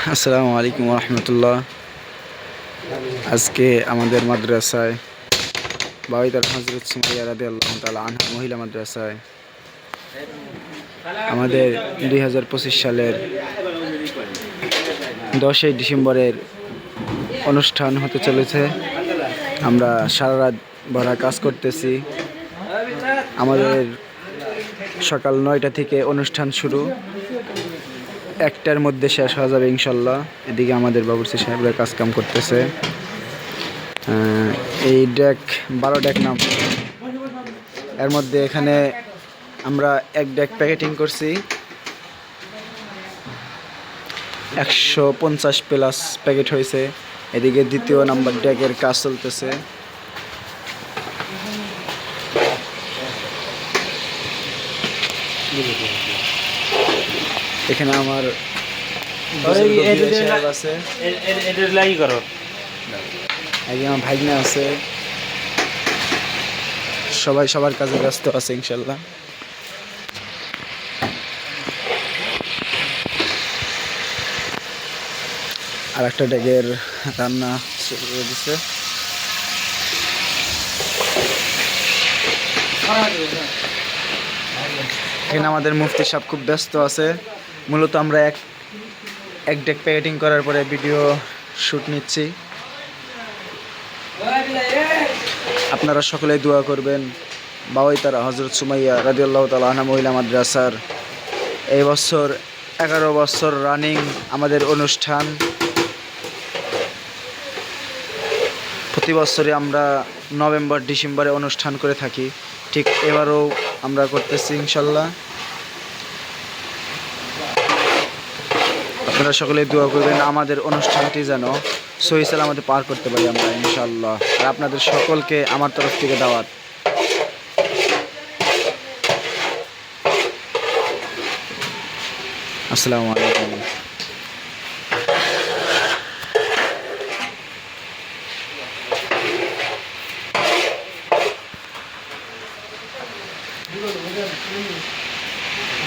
আসসালামু আলাইকুম রহমতুল্লাহ। আজকে আমাদের মাদ্রাসায় বাউইদার হজরত সুমাইয়া রাদিয়াল্লাহু তাআলা আনহা মহিলা মাদ্রাসায় আমাদের 2025 সালের 10ই ডিসেম্বরের অনুষ্ঠান হতে চলেছে। আমরা সারা রাত ভরা কাজ করতেছি। আমাদের সকাল 9টা থেকে অনুষ্ঠান শুরু, 1টার মধ্যে শেষ হয়ে যাবে ইনশাল্লাহ। এদিকে আমাদের বাবুর্চি সাহেবরা কাজকাম করতেছে। এই ডেক 12 ডেক নাম, এর মধ্যে এখানে আমরা এক ডেক প্যাকেটিং করছি, 150 প্লাস প্যাকেট হয়েছে। এদিকে দ্বিতীয় নাম্বার ডেকের কাজ চলতেছে। এখানে আমার আছে, আমার ভাইনা আছে, সবাই সবার কাজে ব্যস্ত আছে ইনশাল্লাহ। আর একটা ডেকের রান্না শুরু করে দিচ্ছে। এখানে আমাদের মুফতি সাহেব খুব ব্যস্ত আছে। মূলত আমরা এক ডেক প্যাকেটিং করার পরে ভিডিও শ্যুট নিচ্ছি। আপনারা সকলেই দোয়া করবেন বাউইতার হজরত সুমাইয়া রাদিয়াল্লাহু তাআলা আনহা মহিলা মাদ্রাসার এই বছর 11 বছর রানিং আমাদের অনুষ্ঠান। প্রতি বছরে আমরা নভেম্বর ডিসেম্বরে অনুষ্ঠান করে থাকি, ঠিক এবারও আমরা করতেছি ইনশাল্লাহ। আপনারা সকলে দোয়া করবেন আমাদের অনুষ্ঠানটি যেন সহি সালামতে পার করতে পারি আমরা ইনশাল্লাহ। আর আপনাদের সকলকে আমার তরফ থেকে দাওয়াত। আসসালামু আলাইকুম।